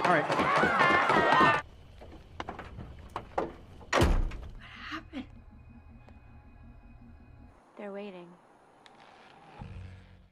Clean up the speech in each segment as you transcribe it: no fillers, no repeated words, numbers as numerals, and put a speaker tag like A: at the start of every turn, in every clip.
A: All right.
B: They're waiting.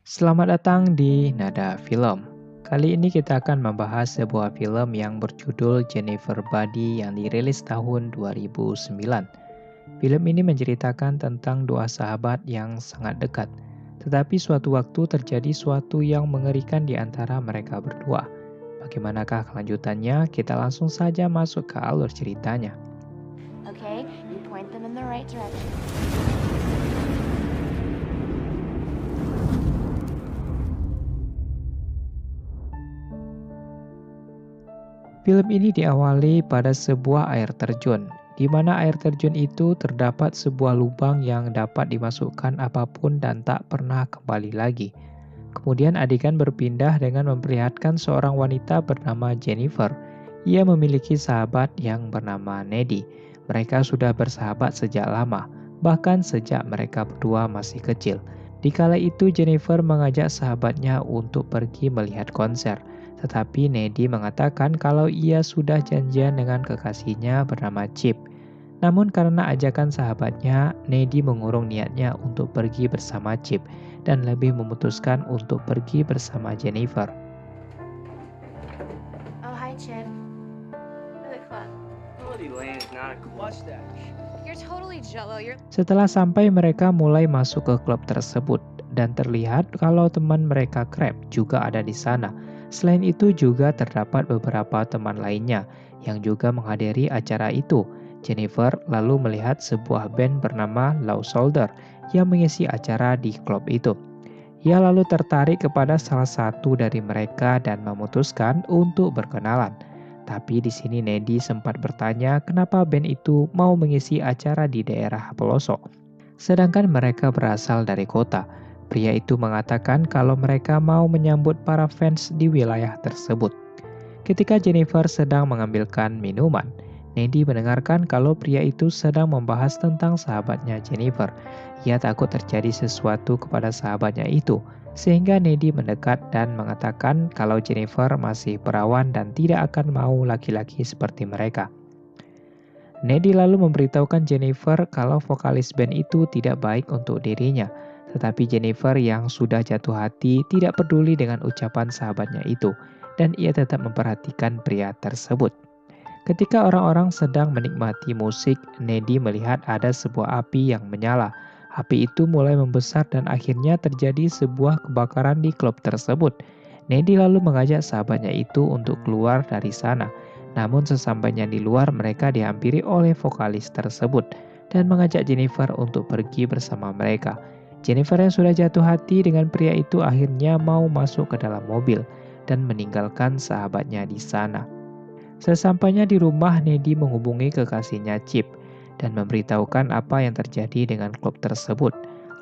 C: Selamat datang di Nada Film. Kali ini kita akan membahas sebuah film yang berjudul Jennifer Body yang dirilis tahun 2009. Film ini menceritakan tentang dua sahabat yang sangat dekat. Tetapi suatu waktu terjadi suatu yang mengerikan di antara mereka berdua. Bagaimanakah kelanjutannya? Kita langsung saja masuk ke alur ceritanya.
B: Okay, you point them in the right direction.
C: Film ini diawali pada sebuah air terjun, di mana air terjun itu terdapat sebuah lubang yang dapat dimasukkan apapun dan tak pernah kembali lagi. Kemudian adegan berpindah dengan memperlihatkan seorang wanita bernama Jennifer. Ia memiliki sahabat yang bernama Neddy. Mereka sudah bersahabat sejak lama, bahkan sejak mereka berdua masih kecil. Di kala itu Jennifer mengajak sahabatnya untuk pergi melihat konser. Tetapi Neddy mengatakan kalau ia sudah janjian dengan kekasihnya bernama Chip. Namun karena ajakan sahabatnya, Neddy mengurung niatnya untuk pergi bersama Chip dan lebih memutuskan untuk pergi bersama Jennifer.
B: Oh, hi, Chip. For the club.
A: Melody Lane is not a mustache.
B: You're totally jello. You're
C: Setelah sampai mereka mulai masuk ke klub tersebut dan terlihat kalau teman mereka Crab juga ada di sana. Selain itu juga terdapat beberapa teman lainnya yang juga menghadiri acara itu. Jennifer lalu melihat sebuah band bernama Low Soldier yang mengisi acara di klub itu. Ia lalu tertarik kepada salah satu dari mereka dan memutuskan untuk berkenalan. Tapi di sini Neddy sempat bertanya kenapa band itu mau mengisi acara di daerah pelosok. Sedangkan mereka berasal dari kota. Pria itu mengatakan kalau mereka mau menyambut para fans di wilayah tersebut. Ketika Jennifer sedang mengambilkan minuman, Neddy mendengarkan kalau pria itu sedang membahas tentang sahabatnya Jennifer. Ia takut terjadi sesuatu kepada sahabatnya itu, sehingga Neddy mendekat dan mengatakan kalau Jennifer masih perawan dan tidak akan mau laki-laki seperti mereka. Neddy lalu memberitahukan Jennifer kalau vokalis band itu tidak baik untuk dirinya. Tetapi Jennifer yang sudah jatuh hati tidak peduli dengan ucapan sahabatnya itu, dan ia tetap memperhatikan pria tersebut. Ketika orang-orang sedang menikmati musik, Neddy melihat ada sebuah api yang menyala. Api itu mulai membesar dan akhirnya terjadi sebuah kebakaran di klub tersebut. Neddy lalu mengajak sahabatnya itu untuk keluar dari sana. Namun sesampainya di luar mereka dihampiri oleh vokalis tersebut dan mengajak Jennifer untuk pergi bersama mereka. Jennifer yang sudah jatuh hati dengan pria itu akhirnya mau masuk ke dalam mobil dan meninggalkan sahabatnya di sana. Sesampainya di rumah, Neddy menghubungi kekasihnya Chip dan memberitahukan apa yang terjadi dengan klub tersebut.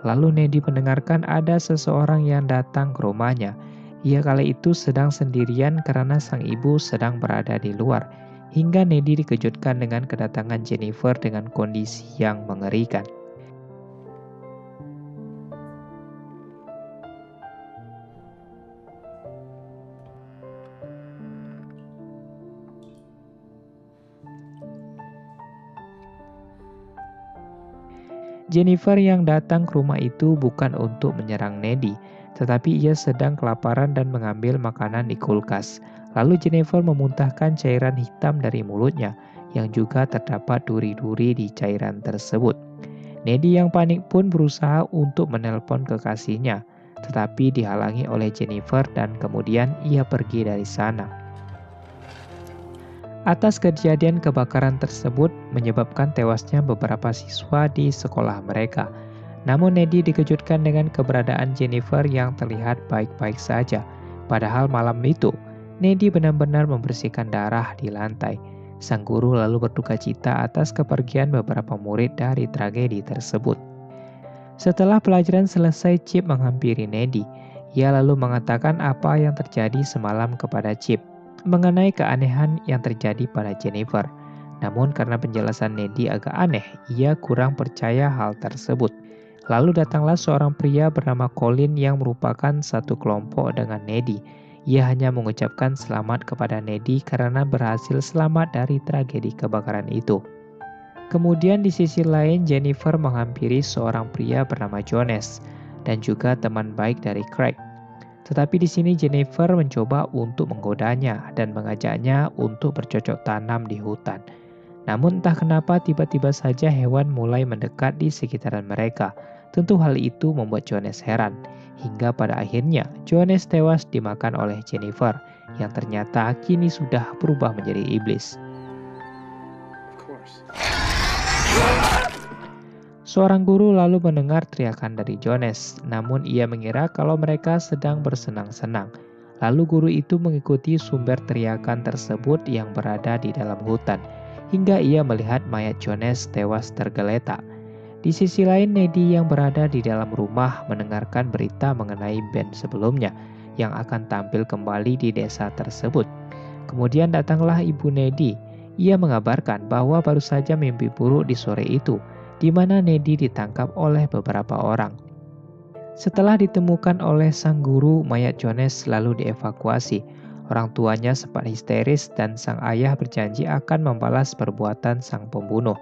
C: Lalu Neddy mendengarkan ada seseorang yang datang ke rumahnya. Ia kala itu sedang sendirian karena sang ibu sedang berada di luar. Hingga Neddy dikejutkan dengan kedatangan Jennifer dengan kondisi yang mengerikan. Jennifer yang datang ke rumah itu bukan untuk menyerang Neddy, tetapi ia sedang kelaparan dan mengambil makanan di kulkas. Lalu Jennifer memuntahkan cairan hitam dari mulutnya, yang juga terdapat duri-duri di cairan tersebut. Neddy yang panik pun berusaha untuk menelpon kekasihnya, tetapi dihalangi oleh Jennifer dan kemudian ia pergi dari sana. Atas kejadian kebakaran tersebut menyebabkan tewasnya beberapa siswa di sekolah mereka. Namun Neddy dikejutkan dengan keberadaan Jennifer yang terlihat baik-baik saja. Padahal malam itu, Neddy benar-benar membersihkan darah di lantai. Sang guru lalu berduka cita atas kepergian beberapa murid dari tragedi tersebut. Setelah pelajaran selesai, Chip menghampiri Neddy. Ia lalu mengatakan apa yang terjadi semalam kepada Chip mengenai keanehan yang terjadi pada Jennifer. Namun karena penjelasan Neddy agak aneh, ia kurang percaya hal tersebut. Lalu datanglah seorang pria bernama Colin yang merupakan satu kelompok dengan Neddy. Ia hanya mengucapkan selamat kepada Nedy karena berhasil selamat dari tragedi kebakaran itu. Kemudian di sisi lain Jennifer menghampiri seorang pria bernama Jones dan juga teman baik dari Craig. Tetapi di sini Jennifer mencoba untuk menggodanya dan mengajaknya untuk bercocok tanam di hutan. Namun entah kenapa tiba-tiba saja hewan mulai mendekat di sekitaran mereka. Tentu hal itu membuat Jones heran. Hingga pada akhirnya Jones tewas dimakan oleh Jennifer yang ternyata kini sudah berubah menjadi iblis.
A: Of course.
C: Seorang guru lalu mendengar teriakan dari Jones, namun ia mengira kalau mereka sedang bersenang-senang. Lalu guru itu mengikuti sumber teriakan tersebut yang berada di dalam hutan. Hingga ia melihat mayat Jones tewas tergeletak. Di sisi lain, Nedy yang berada di dalam rumah mendengarkan berita mengenai band sebelumnya yang akan tampil kembali di desa tersebut. Kemudian datanglah ibu Nedy. Ia mengabarkan bahwa baru saja mimpi buruk di sore itu, di mana Nedy ditangkap oleh beberapa orang. Setelah ditemukan oleh sang guru, mayat Jones lalu dievakuasi. Orang tuanya sempat histeris dan sang ayah berjanji akan membalas perbuatan sang pembunuh.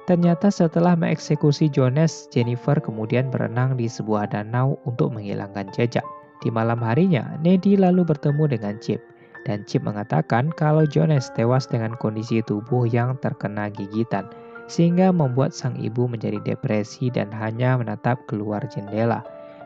C: Ternyata setelah mengeksekusi Jones, Jennifer kemudian berenang di sebuah danau untuk menghilangkan jejak. Di malam harinya, Nedy lalu bertemu dengan Chip. Dan Chip mengatakan kalau Jones tewas dengan kondisi tubuh yang terkena gigitan. Sehingga membuat sang ibu menjadi depresi dan hanya menatap keluar jendela.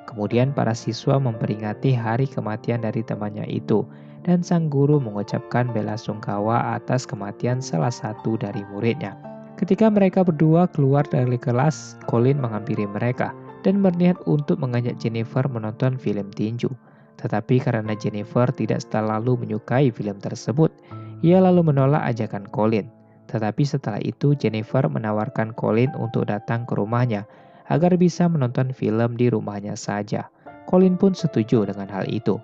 C: Kemudian para siswa memperingati hari kematian dari temannya itu. Dan sang guru mengucapkan bela sungkawa atas kematian salah satu dari muridnya. Ketika mereka berdua keluar dari kelas, Colin menghampiri mereka dan berniat untuk mengajak Jennifer menonton film tinju. Tetapi karena Jennifer tidak selalu menyukai film tersebut, ia lalu menolak ajakan Colin. Tetapi setelah itu Jennifer menawarkan Colin untuk datang ke rumahnya agar bisa menonton film di rumahnya saja. Colin pun setuju dengan hal itu.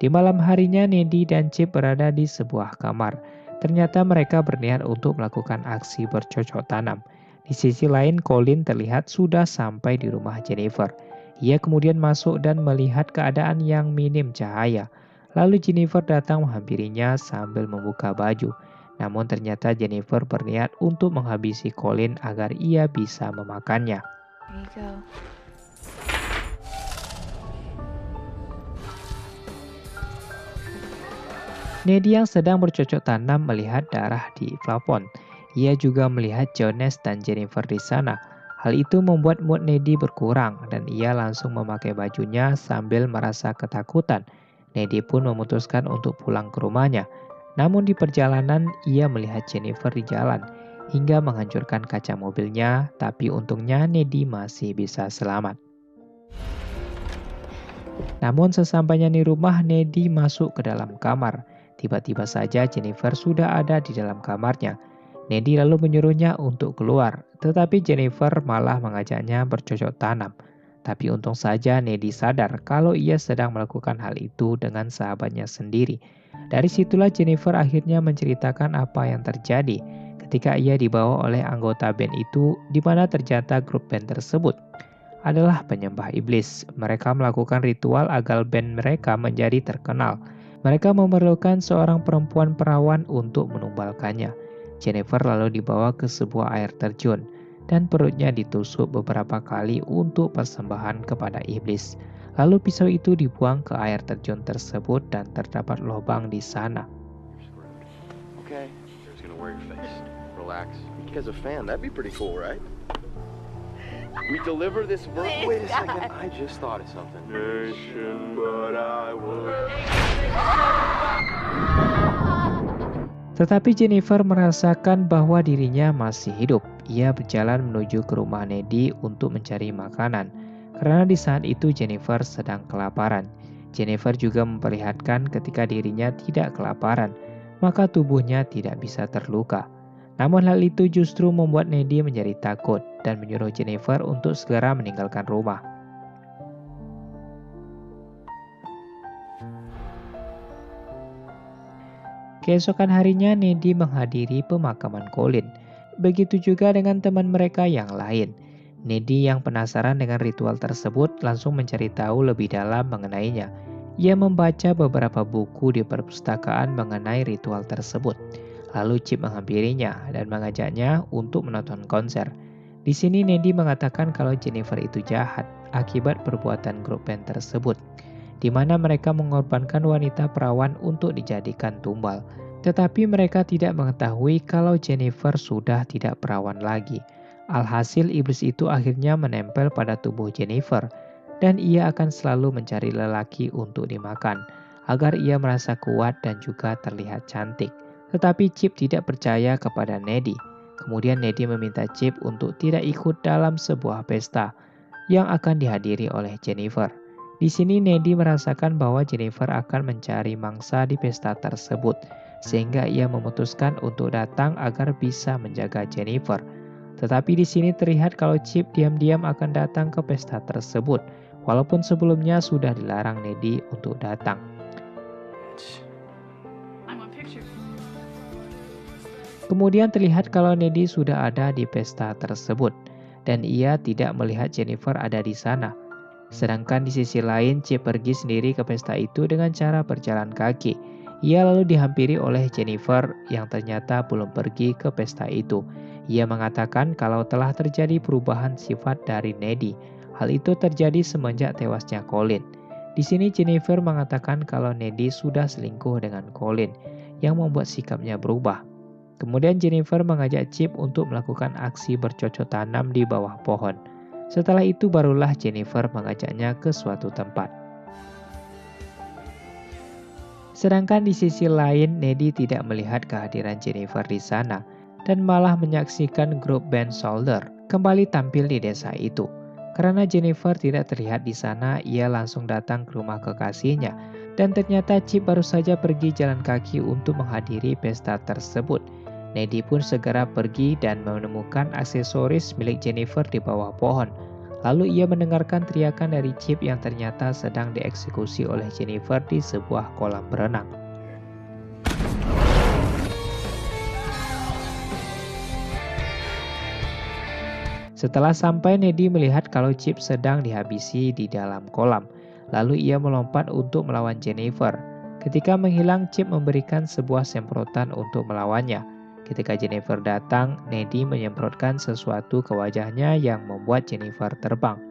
C: Di malam harinya, Nedy dan Chip berada di sebuah kamar. Ternyata mereka berniat untuk melakukan aksi bercocok tanam. Di sisi lain, Colin terlihat sudah sampai di rumah Jennifer. Ia kemudian masuk dan melihat keadaan yang minim cahaya. Lalu Jennifer datang menghampirinya sambil membuka baju. Namun ternyata Jennifer berniat untuk menghabisi Colin agar ia bisa memakannya.
B: Here you go.
C: Nedy yang sedang bercocok tanam melihat darah di plafon. Ia juga melihat Jones dan Jennifer di sana. Hal itu membuat mood Nedy berkurang dan ia langsung memakai bajunya sambil merasa ketakutan. Nedy pun memutuskan untuk pulang ke rumahnya. Namun di perjalanan ia melihat Jennifer di jalan hingga menghancurkan kaca mobilnya, tapi untungnya Nedy masih bisa selamat. Namun sesampainya di rumah, Nedy masuk ke dalam kamar. Tiba-tiba saja Jennifer sudah ada di dalam kamarnya. Nedy lalu menyuruhnya untuk keluar, tetapi Jennifer malah mengajaknya bercocok tanam. Tapi untung saja Nedy sadar kalau ia sedang melakukan hal itu dengan sahabatnya sendiri. Dari situlah Jennifer akhirnya menceritakan apa yang terjadi ketika ia dibawa oleh anggota band itu, di mana ternyata grup band tersebut adalah penyembah iblis. Mereka melakukan ritual agar band mereka menjadi terkenal. Mereka memerlukan seorang perempuan perawan untuk menumbalkannya. Jennifer lalu dibawa ke sebuah air terjun dan perutnya ditusuk beberapa kali untuk persembahan kepada iblis. Lalu pisau itu dibuang ke air terjun tersebut dan terdapat lubang di sana.
D: Okay, just gonna wear your face. Relax. He has a fan. That'd be pretty cool, right? We deliver this work. Wait a second. I just thought of something. Nation, but I would.
C: Tetapi Jennifer merasakan bahwa dirinya masih hidup. Ia berjalan menuju ke rumah Nedy untuk mencari makanan. Karena di saat itu Jennifer sedang kelaparan. Jennifer juga memperlihatkan ketika dirinya tidak kelaparan, maka tubuhnya tidak bisa terluka. Namun hal itu justru membuat Nedy menjadi takut dan menyuruh Jennifer untuk segera meninggalkan rumah. Keesokan harinya Nedy menghadiri pemakaman Colin. Begitu juga dengan teman mereka yang lain. Nedy yang penasaran dengan ritual tersebut langsung mencari tahu lebih dalam mengenainya. Ia membaca beberapa buku di perpustakaan mengenai ritual tersebut. Lalu Chip menghampirinya dan mengajaknya untuk menonton konser. Di sini Nedy mengatakan kalau Jennifer itu jahat akibat perbuatan grup band tersebut, di mana mereka mengorbankan wanita perawan untuk dijadikan tumbal. Tetapi mereka tidak mengetahui kalau Jennifer sudah tidak perawan lagi. Alhasil iblis itu akhirnya menempel pada tubuh Jennifer, dan ia akan selalu mencari lelaki untuk dimakan, agar ia merasa kuat dan juga terlihat cantik. Tetapi Chip tidak percaya kepada Nedy. Kemudian Nedy meminta Chip untuk tidak ikut dalam sebuah pesta yang akan dihadiri oleh Jennifer. Di sini Nedy merasakan bahwa Jennifer akan mencari mangsa di pesta tersebut, sehingga ia memutuskan untuk datang agar bisa menjaga Jennifer. Tetapi di sini terlihat kalau Chip diam-diam akan datang ke pesta tersebut, walaupun sebelumnya sudah dilarang Nedy untuk datang. Kemudian terlihat kalau Nedy sudah ada di pesta tersebut, dan ia tidak melihat Jennifer ada di sana. Sedangkan di sisi lain, Chip pergi sendiri ke pesta itu dengan cara berjalan kaki. Ia lalu dihampiri oleh Jennifer yang ternyata belum pergi ke pesta itu. Ia mengatakan kalau telah terjadi perubahan sifat dari Nedy. Hal itu terjadi semenjak tewasnya Colin. Di sini Jennifer mengatakan kalau Nedy sudah selingkuh dengan Colin, yang membuat sikapnya berubah. Kemudian Jennifer mengajak Chip untuk melakukan aksi bercocok tanam di bawah pohon. Setelah itu barulah Jennifer mengajaknya ke suatu tempat. Sedangkan di sisi lain, Nedy tidak melihat kehadiran Jennifer di sana dan malah menyaksikan grup band Solder kembali tampil di desa itu. Karena Jennifer tidak terlihat di sana, ia langsung datang ke rumah kekasihnya dan ternyata Chip baru saja pergi jalan kaki untuk menghadiri pesta tersebut. Nedy pun segera pergi dan menemukan aksesoris milik Jennifer di bawah pohon. Lalu ia mendengarkan teriakan dari Chip yang ternyata sedang dieksekusi oleh Jennifer di sebuah kolam berenang. Setelah sampai, Nedy melihat kalau Chip sedang dihabisi di dalam kolam. Lalu ia melompat untuk melawan Jennifer. Ketika menghilang, Chip memberikan sebuah semprotan untuk melawannya. Ketika Jennifer datang, Nedy menyemprotkan sesuatu ke wajahnya yang membuat Jennifer terbang.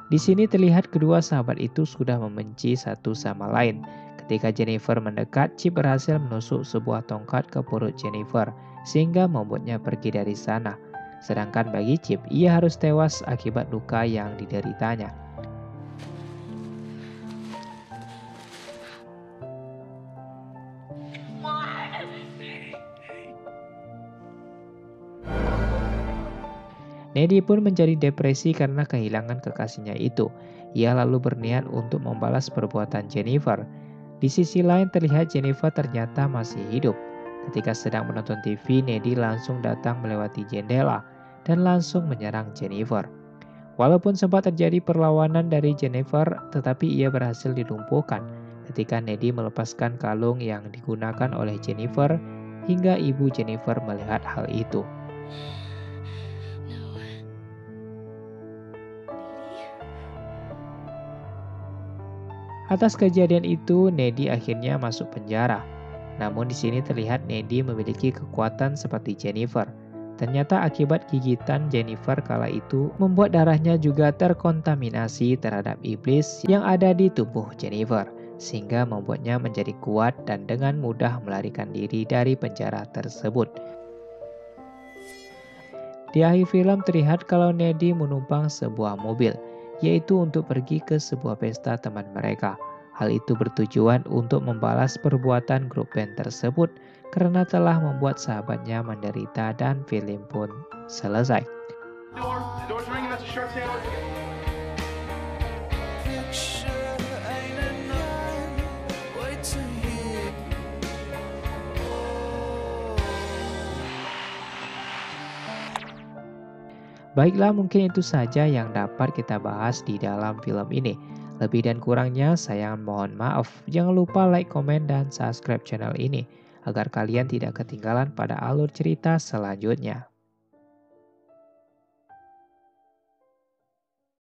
C: Di sini terlihat kedua sahabat itu sudah membenci satu sama lain. Ketika Jennifer mendekat, Chip berhasil menusuk sebuah tongkat ke perut Jennifer, sehingga membuatnya pergi dari sana. Sedangkan bagi Chip, ia harus tewas akibat luka yang dideritanya. Nedy pun menjadi depresi karena kehilangan kekasihnya itu. Ia lalu berniat untuk membalas perbuatan Jennifer. Di sisi lain terlihat Jennifer ternyata masih hidup. Ketika sedang menonton TV, Nedy langsung datang melewati jendela dan langsung menyerang Jennifer. Walaupun sempat terjadi perlawanan dari Jennifer, tetapi ia berhasil dilumpuhkan ketika Nedy melepaskan kalung yang digunakan oleh Jennifer hingga ibu Jennifer melihat hal itu. Atas kejadian itu, Nedy akhirnya masuk penjara. Namun di sini terlihat Nedy memiliki kekuatan seperti Jennifer. Ternyata akibat gigitan Jennifer kala itu membuat darahnya juga terkontaminasi terhadap iblis yang ada di tubuh Jennifer, sehingga membuatnya menjadi kuat dan dengan mudah melarikan diri dari penjara tersebut. Di akhir film terlihat kalau Nedy menumpang sebuah mobil, yaitu untuk pergi ke sebuah pesta teman mereka. Hal itu bertujuan untuk membalas perbuatan grup band tersebut karena telah membuat sahabatnya menderita dan film pun selesai. Baiklah, mungkin itu saja yang dapat kita bahas di dalam film ini. Lebih dan kurangnya saya mohon maaf. Jangan lupa like, komen, dan subscribe channel ini agar kalian tidak ketinggalan pada alur cerita selanjutnya.